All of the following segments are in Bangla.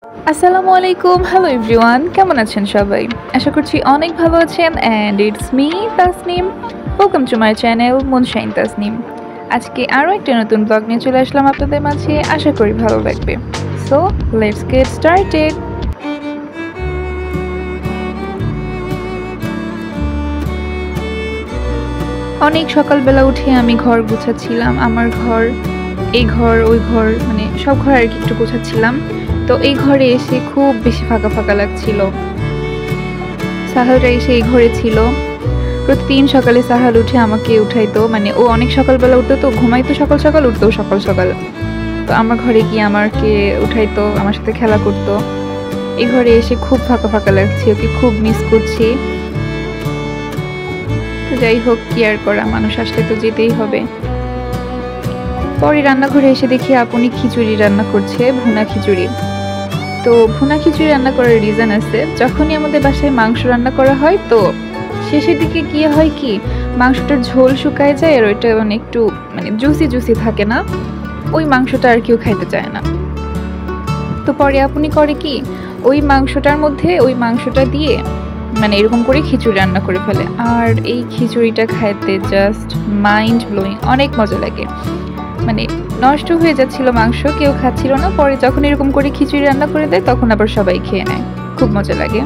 আসসালামু আলাইকুম, হ্যালো এভরিওয়ান, কেমন আছেন সবাই? আশা করছি অনেক ভালো আছেন and it's me Tasnim. Welcome to my channel moonshine Tasnim. আজকে আরও একটা নতুন ব্লগ নিয়ে চলে আসলাম আপনাদের মাঝে, আশা করি ভালো লাগবে। So let's get started. অনেক সকালবেলা উঠে আমি ঘর গুছাচ্ছিলাম, আমার ঘর, এই ঘর, ওই ঘর, মানে সব ঘর আর কি একটু গোছাচ্ছিলাম। তো এই ঘরে এসে খুব বেশি ফাঁকা ফাঁকা লাগছিল। সাহালরা এসে এই ঘরে ছিল। প্রতিদিন সকালে সাহাল উঠে আমাকে উঠাইতো, মানে ও অনেক সকালবেলা উঠতো, তো ঘুমাইতো সকাল সকাল, উঠতো সকাল সকাল। তো আমার ঘরে গিয়ে আমাকে উঠাইতো, আমার সাথে খেলা করতো। এই ঘরে এসে খুব ফাঁকা ফাঁকা লাগছে, ওকে খুব মিস করছি। তো যাই হোক, কি আর করা, মানুষ আসলে তো যেতেই হবে। পরে রান্নাঘরে এসে দেখি আপনি খিচুড়ি রান্না করছে, ভুনা খিচুড়ি। তো ভুনা খিচুড়ি রান্না করার রিজন আছে, যখনই আমাদের বাসায় মাংস রান্না করা হয় তো শেষের দিকে গিয়ে হয় কি, মাংসটার ঝোল শুকায় যায় আর ওইটা মানে একটু মানে জুসি জুসি থাকে না, ওই মাংসটা আর কেউ খাইতে চায় না। তো পরে আপনি করে কি, ওই মাংসটার মধ্যে ওই মাংসটা দিয়ে মানে এরকম করে খিচুড়ি রান্না করে ফেলে। আর এই খিচুড়িটা খাইতে জাস্ট মাইন্ড ব্লোয়িং, অনেক মজা লাগে। মানে নষ্ট হয়ে যাচ্ছিল মাংস, কেউ খাচ্ছিল না, পরে যখন এরকম করে খিচুড়ি রান্না করে দেয় তখন আবার সবাই খেয়ে নেয়, খুব মজা লাগে।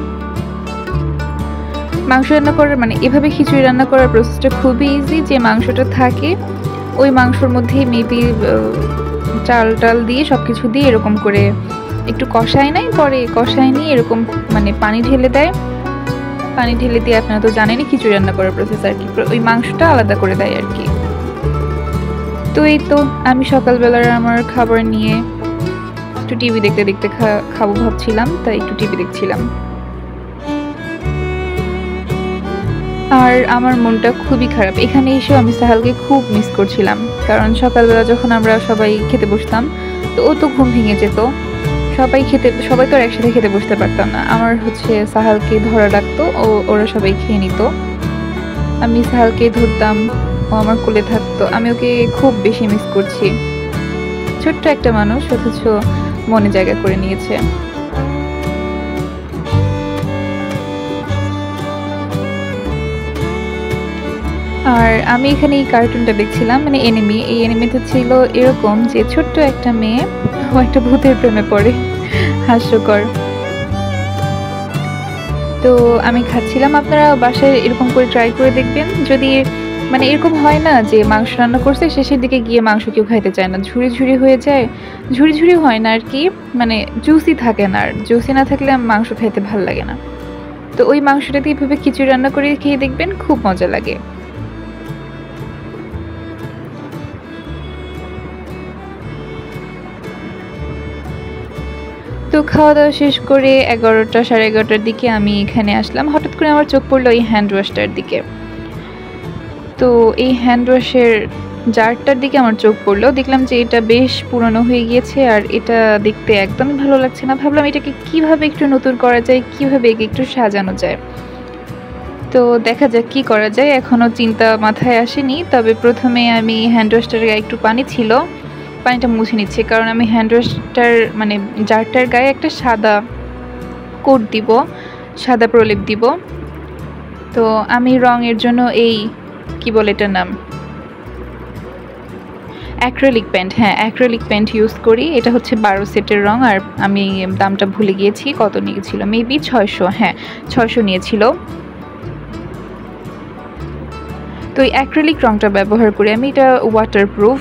মাংস রান্না করার মানে এভাবে খিচুড়ি রান্না করার প্রসেসটা খুবই ইজি। যে মাংসটা থাকে ওই মাংসর মধ্যে মেবি চাল টাল দিয়ে সব কিছু দিয়ে এরকম করে একটু কষায় নেয়, পরে কষায় নিয়ে এরকম মানে পানি ঢেলে দেয়। পানি ঢেলে দিয়ে আপনারা তো জানেনই খিচুড়ি রান্না করার প্রসেস আর কি, ওই মাংসটা আলাদা করে দেয় আর কি। তো এই তো আমি সকালবেলার আমার খাবার নিয়ে একটু টিভি দেখতে দেখতে খাবো ভাবছিলাম, তাই একটু টিভি দেখছিলাম। আর আমার মনটা খুবই খারাপ, এখানে এসেও আমি সাহালকে খুব মিস করছিলাম। কারণ সকালবেলা যখন আমরা সবাই খেতে বসতাম তো ও তো ঘুম ভেঙে যেত, সবাই তো আর একসাথে খেতে বসতে পারতাম না। আমার হচ্ছে সাহালকে ধরা লাগতো, ওরা সবাই খেয়ে নিত, আমি সাহালকে ধরতাম, ও আমার কোলে থাকতো। আমি ওকে খুব বেশি মিস করছি। ছোট্ট একটা মানুষ অথচ মনে জায়গা করে নিয়েছে। আর আমি এখানে এই কার্টুনটা দেখছিলাম, মানে এনিমি। এই এনিমিটা ছিল এরকম যে ছোট্ট একটা মেয়ে, ও একটা ভূতের প্রেমে পড়ে, হাস্যকর। তো আমি খাচ্ছিলাম, আপনারা বাসায় এরকম করে ট্রাই করে দেখবেন। যদি মানে এরকম হয় না যে মাংস রান্না করছে শেষের দিকে গিয়ে মাংস কেউ খাইতে চায় না, ঝুড়ি ঝুড়ি হয়ে যায়, ঝুড়ি ঝুড়ি হয় না আর কি, মানে জুসি থাকে না, আর জুসি না থাকলে মাংস খাইতে ভাল লাগে না। তো ওই মাংসটা দিয়ে এভাবে খিচুড়ি রান্না করে খেয়ে দেখবেন, খুব মজা লাগে। তো খাওয়া দাওয়া শেষ করে 11টা সাড়ে 11টার দিকে আমি এখানে আসলাম। হঠাৎ করে আমার চোখ পড়লো এই হ্যান্ড ওয়াশটার দিকে। তো এই হ্যান্ড ওয়াশের জারটার দিকে আমার চোখ পড়লো, দেখলাম যে এটা বেশ পুরনো হয়ে গিয়েছে আর এটা দেখতে একদমই ভালো লাগছে না। ভাবলাম এটাকে কিভাবে একটু নতুন করা যায়, কিভাবে একে একটু সাজানো যায়। তো দেখা যাক কি করা যায়, এখনও চিন্তা মাথায় আসেনি। তবে প্রথমে আমি হ্যান্ড ওয়াশটার গায়ে একটু পানি ছিল, পানিটা মুছে নিচ্ছি, কারণ আমি হ্যান্ড ওয়াশটার মানে জারটার গায়ে একটা সাদা কোট দিব, সাদা প্রলেপ দিব। তো আমি রঙের জন্য এই কি বলে এটার নাম, অ্যাক্রিলিক পেন্ট, হ্যাঁ অ্যাক্রিলিক পেন্ট ইউজ করি। এটা হচ্ছে 12 সেটের রং, আর আমি দামটা ভুলে গিয়েছি কত নিয়েছিল, মেবি 600, হ্যাঁ 600 নিয়েছিল। তো এই অ্যাক্রিলিক রঙটা ব্যবহার করি আমি, এটা ওয়াটারপ্রুফ।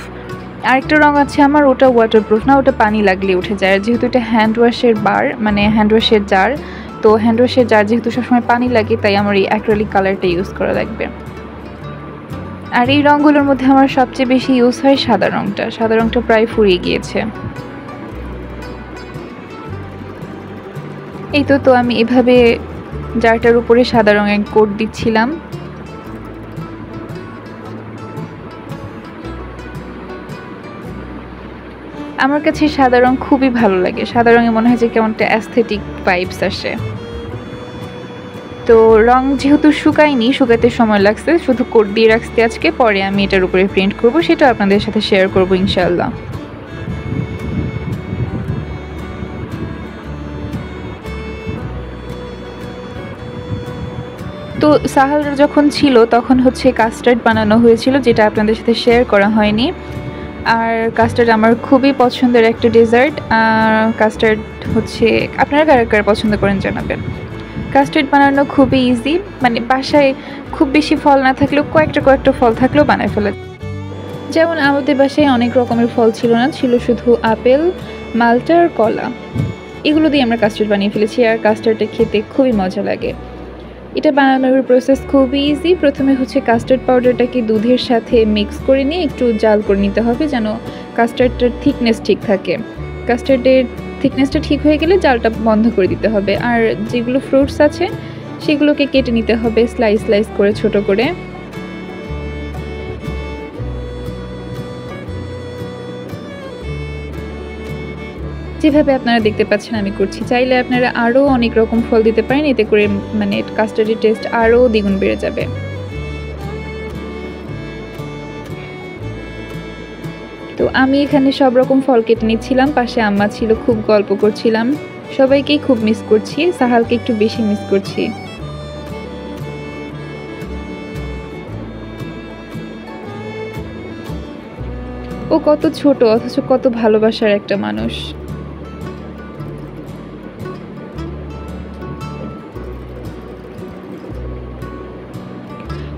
আরেকটা রঙ আছে আমার, ওটা ওয়াটারপ্রুফ না, ওটা পানি লাগলে উঠে যায়। আর যেহেতু এটা হ্যান্ড ওয়াশের বার, মানে হ্যান্ড ওয়াশের জার, তো হ্যান্ড ওয়াশের জার যেহেতু সবসময় পানি লাগে, তাই আমার এই অ্যাক্রিলিক কালারটা ইউজ করা লাগবে। আর এই রঙগুলোর মধ্যে আমার সবচেয়ে বেশি ইউজ হয় সাদা রঙটা, সাদা রঙটা প্রায় ফুরিয়ে গিয়েছে। এই তো আমি এভাবে জারটার উপরে সাদা রঙের কোট দিচ্ছিলাম। আমার কাছে সাদা রং খুবই ভালো লাগে, সাদা রঙে মনে হয় যে কেমন একটা অ্যাস্থেটিক ভাইবস আসে। তো রং যেহেতু শুকায়নি, শুকাতে সময় লাগছে, শুধু কোট দিয়ে রাখতে আজকে, পরে আমি এটার উপরে প্রিন্ট করব, সেটা আপনাদের সাথে শেয়ার করব ইনশাআল্লাহ। তো সাহাল যখন ছিল তখন হচ্ছে কাস্টার্ড বানানো হয়েছিল, যেটা আপনাদের সাথে শেয়ার করা হয়নি। আর কাস্টার্ড আমার খুবই পছন্দের একটা ডেজার্ট। কাস্টার্ড হচ্ছে আপনারা কারা কারা পছন্দ করেন জানাবেন। কাস্টার্ড বানানো খুবই ইজি, মানে বাসায় খুব বেশি ফল না থাকলেও কয়েকটা ফল থাকলেও বানায় ফেলা। যেমন আমাদের বাসায় অনেক রকমের ফল ছিল না, ছিল শুধু আপেল, মালটা আর কলা। এগুলো দিয়ে আমরা কাস্টার্ড বানিয়ে ফেলেছি। আর কাস্টার্ডটা খেতে খুবই মজা লাগে। এটা বানানোর প্রসেস খুবই ইজি। প্রথমে হচ্ছে কাস্টার্ড পাউডারটাকে দুধের সাথে মিক্স করে নিয়ে একটু জাল করে নিতে হবে, যেন কাস্টার্ডটার থিকনেস ঠিক থাকে। কাস্টার্ডের থিকনেসটা ঠিক হয়ে গেলে জালটা বন্ধ করে দিতে হবে। আর যেগুলো ফ্রুটস আছে সেগুলোকে কেটে নিতে হবে স্লাইস করে, ছোট করে। যেভাবে আপনারা দেখতে পাচ্ছেন আমি করছি। চাইলে আপনারা আরও অনেক রকম ফল দিতে পারেন, এতে করে মানে কাস্টার্ডের টেস্ট আরও দ্বিগুণ বেড়ে যাবে। তো আমি এখানে সব রকম ফল কেটে নিচ্ছিলাম, পাশে আম্মা ছিল, খুব গল্প করছিলাম। সবাইকেই খুব মিস করছি, সাহালকে একটু বেশি মিস করছি। ও কত ছোট অথচ কত ভালোবাসার একটা মানুষ।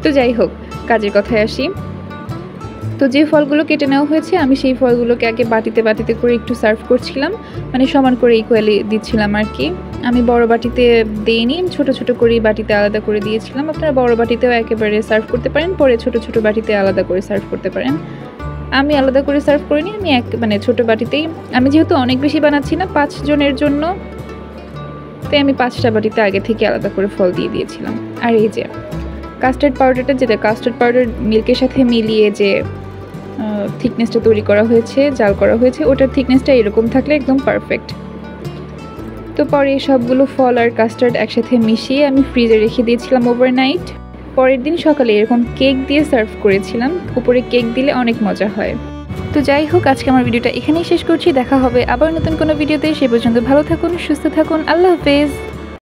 তো যাই হোক, কাজের কথায় আসি। তো যে ফলগুলো কেটে নেওয়া হয়েছে আমি সেই ফলগুলোকে আগে বাটিতে করে একটু সার্ভ করছিলাম, মানে সমান করে ইকুয়ালি দিচ্ছিলাম আর কি। আমি বড় বাটিতে দিইনি, ছোট করেই বাটিতে আলাদা করে দিয়েছিলাম। আপনারা বড় বাটিতেও একেবারে সার্ভ করতে পারেন, পরে ছোট বাটিতে আলাদা করে সার্ভ করতে পারেন। আমি আলাদা করে সার্ভ করিনি, আমি মানে ছোট বাটিতেই। আমি যেহেতু অনেক বেশি বানাচ্ছি না, 5 জনের জন্য, তাই আমি 5টা বাটিতে আগে থেকে আলাদা করে ফল দিয়ে দিয়েছিলাম। আর এই যে কাস্টার্ড পাউডারটা, যেটা কাস্টার্ড পাউডার মিল্কের সাথে মিলিয়ে যে থিকনেসটা তৈরি করা হয়েছে, জাল করা হয়েছে, ওটার থিকনেসটা এরকম থাকলে একদম পারফেক্ট। তো পরে সবগুলো ফল আর কাস্টার্ড একসাথে মিশিয়ে আমি ফ্রিজে রেখে দিয়েছিলাম ওভারনাইট। পরের দিন সকালে এরকম কেক দিয়ে সার্ভ করেছিলাম। উপরে কেক দিলে অনেক মজা হয়। তো যাই হোক, আজকে আমার ভিডিওটা এখানেই শেষ করছি। দেখা হবে আবার নতুন কোনো ভিডিওতে। সে পর্যন্ত ভালো থাকুন, সুস্থ থাকুন। আল্লাহ হাফেজ।